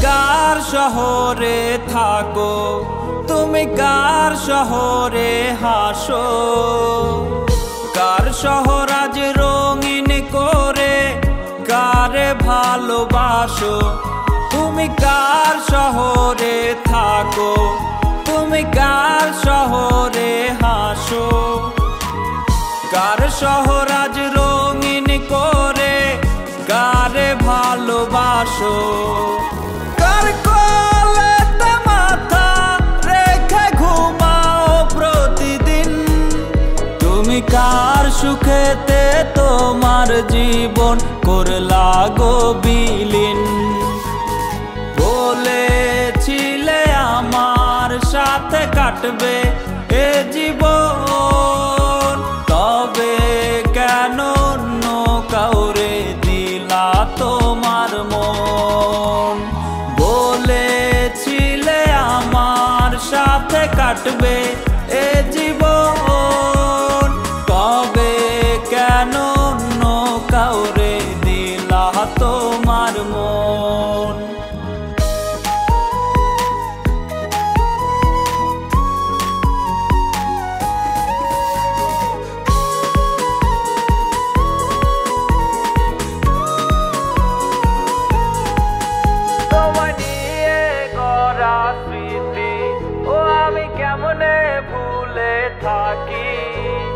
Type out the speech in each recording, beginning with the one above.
কার শহরে থাকো, তুমি কার শহরে হাসো, কার শহর আজ রঙিন করে কারে ভালোবাসো। তুমি কার শহরে থাকো, তুমি কার শহরে হাসো, কার শহর আজ রঙিন করে কারে ভালোবাসো। কার কোলেতে মাথা রেখে ঘুমাও প্রতিদিন, তুমি কার সুখেতে তোমার জীবন করলা গো বিলীন। বলেছিলে আমার সাথে কাটবে এ জীবন, তবে কেন অন্য কাউরে দিলা তোমার মন। বলেছিলে আমার সাথে কাটবে এ জীবন, তবে কেন অন্য কাউরে দিলা তোমার মন।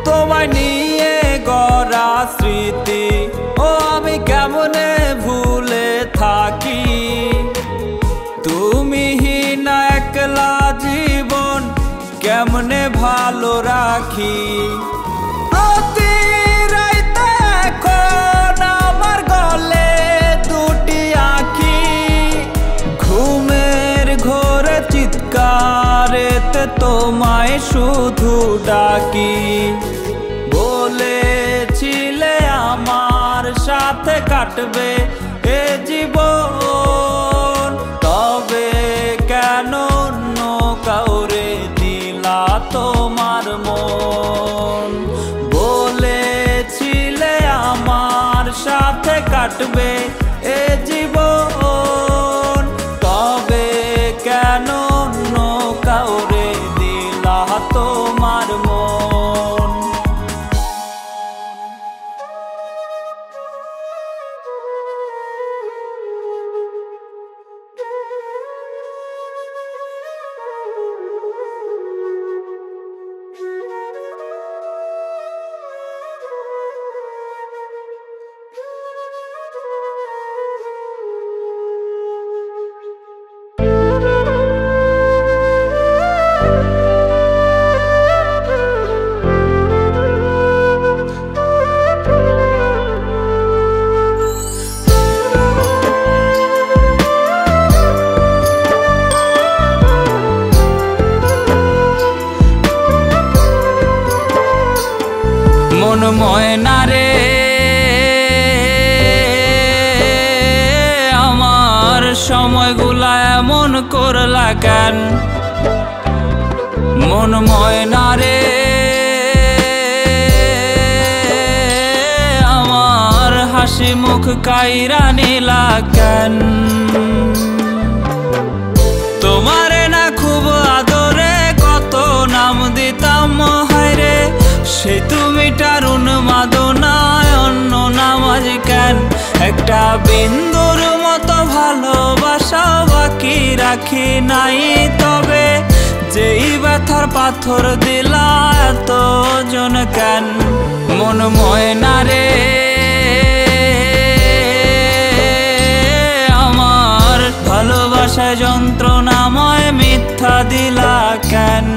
তোমায় নিয়ে গড়া স্মৃতি ও আমি কেমনে ভুলে থাকি, তুমিহীন একলা জীবন কেমনে ভালো রাখি। রাইতে এখন আমার গলে দুটি আঁখি, ঘুমের ঘোরে চিৎকারেতে তোমায় শুধু ডাকি। বলেছিলে আমার সাথে কাটবে এ জীবন, তবে কেন অন্য কাউরে দিলা তোমার মন। বলেছিলে আমার সাথে কাটবে এ জীবন, তবে কেন অন্য কাউরে দিলা তোমার মন। মন ময়না রে আমার সময়গুলা এমন করলা কেন, মন ময়না রে আমার হাসি মুখ কাইরা নিলা কেন। তোমারে না খুব আদরে কত নাম দিতাম হায়রে, সে তুমি টারুন মাদনায় অন্য নামাজ কেন। একটা বিন্দুর মতো ভালোবাসা বাকি রাখি নাই, তবে যেই ব্যথার পাথর দিলা এত জন কেন। মন ময়না রে আমার ভালোবাসায় যন্ত্রণাময় মিথ্যা দিলা কেন।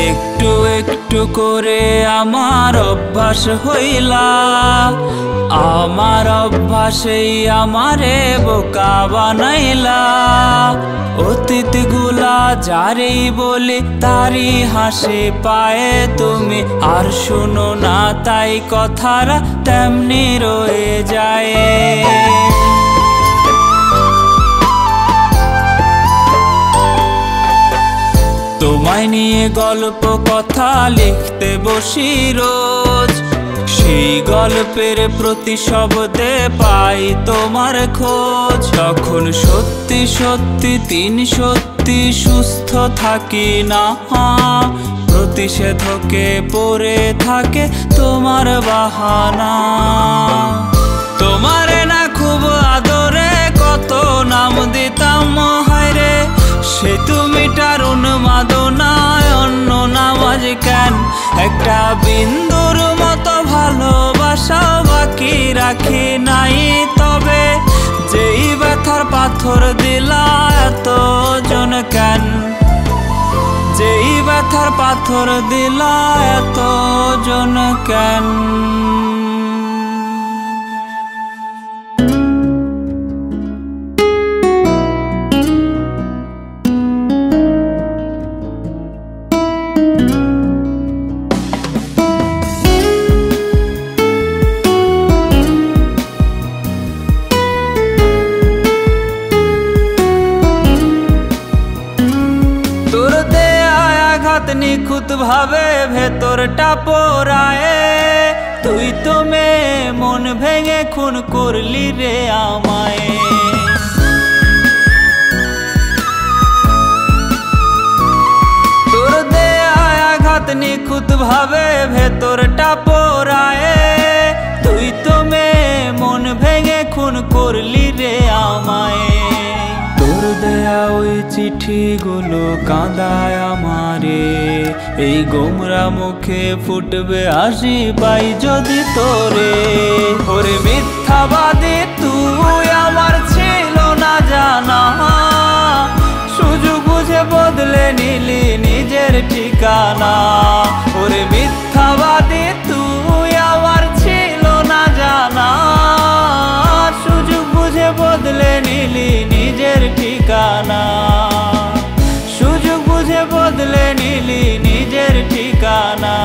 একটু একটু করে আমার অভ্যাস হইলা, আমার অভ্যাসেই আমারে বোকা বানাইলা। অতীত গুলা যারেই বলি তারি হাসি পায়ে তুমি, আর আর শুনো না তাই কথারা তেমনি রয়ে যায়। তোমায় নিয়ে গল্প কথা লিখতে বসি রোজ, সেই গল্পের প্রতি শব্দে পাই তোমার খোঁজ। যখন সত্যি সত্যি সত্যি সুস্থ থাকি না, প্রতিষেধকে পড়ে থাকে তোমার বাহানা। তোমারে না খুব আদরে কত নাম দিতাম হায়রে, সে তুমিটার উন্মাদনায় অন্য নাম আজ কেন? একটা বিন্দুর মতো ভালোবাসা বাকি রাখি নাই, তবে যেই ব্যথার পাথর দিলা এত জন কেন? যেই ব্যথার পাথর দিলা এত জন কেন? নিখুঁত ভাবে ভেতরটা পোড়ায়, তুই তো মেয়ে মন ভেঙে খুন করলি রে আমায়। তোর দেয়া আঘাত নিখুঁত ভাবে ভেতরটা পোড়ায়, তুই তো মেয়ে মন ভেঙে খুন করলি রে আমায়। তোর দেয়া ওই চিঠিগুলো কাঁদায় আমারে, এই গোমরা মুখে ফুটবে হাসি পাই যদি তোরে। ওরে মিথ্যাবাদী তুই আমার ছিল না জানা, সুযোগ বুঝে বদলে নিলি নিজের ঠিকানা। ওরে মিথ্যাবাদী তুই আমার ছিল না জানা, সুযোগ বুঝে বদলে নিলি নিজের ঠিকানা। সুযোগ বুঝে বদলে নিলি নিজের ঠিকানা।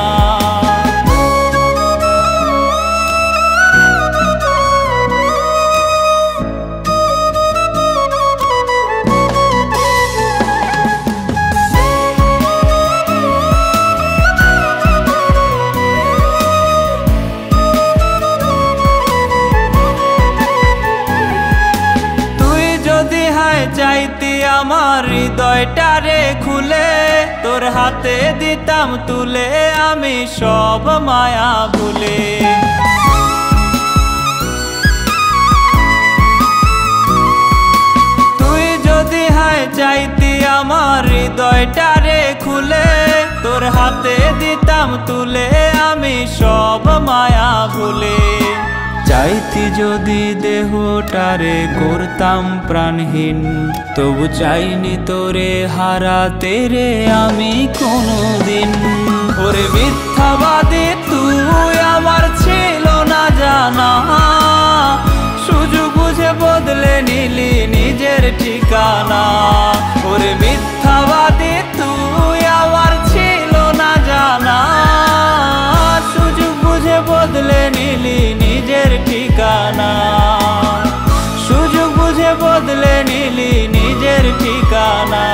চাইতি আমার হৃদয়টারে খুলে, তোর হাতে দিতাম তুলে আমি সব মায়া ভুলে। তুই যদি হায় চাইতি আমার হৃদয়টারে খুলে, তোর হাতে দিতাম তুলে আমি সব মায়া ভুলে। চাইতি যদি দেহটারে করতাম প্রাণহীন, তবু চাইনি তোরে হারাতে রে আমি কোনোদিন। ওরে মিথ্যাবাদী তুই আমার ছিল না জানা, সুযোগ বুঝে বদলে নিলি নিজের ঠিকানা। ওরে মিথ্যাবাদী তুই আমার ছিল না জানা, সুযোগ বুঝে বদলে নিলি নিজের ঠিকানা। সুযোগ বুঝে বদলে নিলি নিজের ঠিকানা।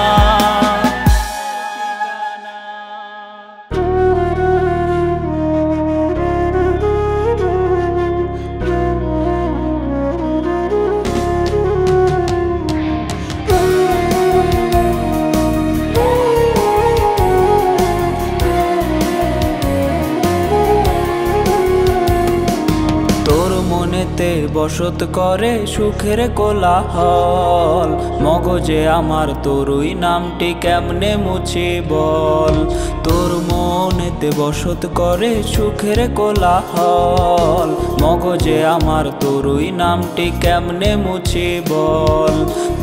মনেতে বসত করে সুখের কোলাহল, মগজে আমার তোরই নামটি কেমনে মুছি বল। তোর মনেতে বসত করে সুখের কোলাহল, মগজে আমার তোরই নামটি কেমনে মুছি বল।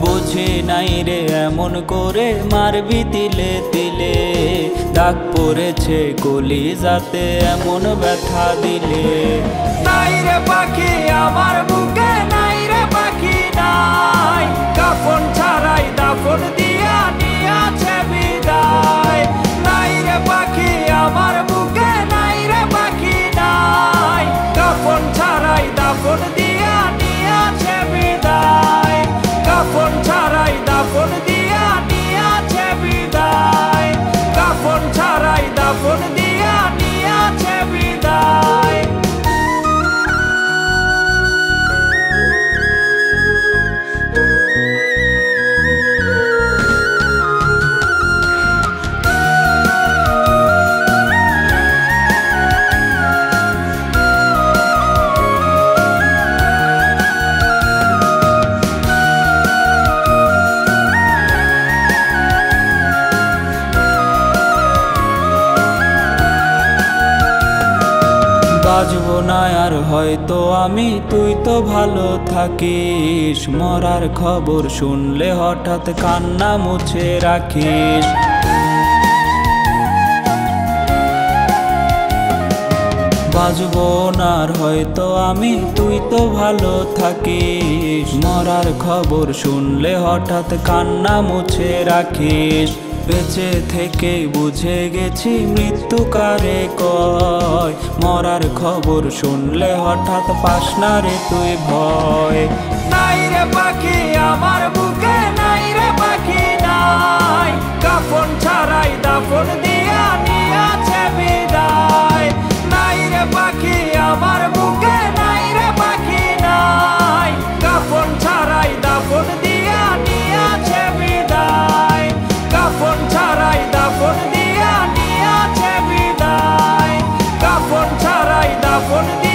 বুঝি নাই রে এমন করে মারবি তিলে তিলে, দাগ পড়েছে কলিজাতে এমন ব্যথা দিলে। নাই রে পাখি আমার বুকে, নাই রে পাখি নাই, কাফন ছাড়াই দাফন দিয়া নিয়াছে বিদায়। নাই রে পাখি আমার বুকে, নাই রে বাজবো না আর হয়তো আমি, তুই তো ভালো থাকিস। মরার খবর শুনলে হঠাৎ কান্না মুছে রাখিস। বাজবো না আর হয়তো আমি, তুই তো ভালো থাকিস। মরার খবর শুনলে হঠাৎ কান্না মুছে রাখিস। বেঁচে থেকে বুঝে গেছি মৃত্যু কারে কয়। মরার খবর শুনলে হঠাৎ পাস না রে তুই ভয়। নাই রে পাখি আমার বুকে, নাই রে পাখি নাই। কাফন ছাড়াই দাফন দিয়া নিয়াছে বিদায়। নাই রে পাখি আমার বুকে, নাই রে পাখি নাই। কাফন ছাড়াই দাফন দিয়া নিয়াছে বিদায়। কাফন ছাড়াই দাফন দিয়া নিয়াছে বিদায়। কাফন ছাড়াই দাফন দিয়া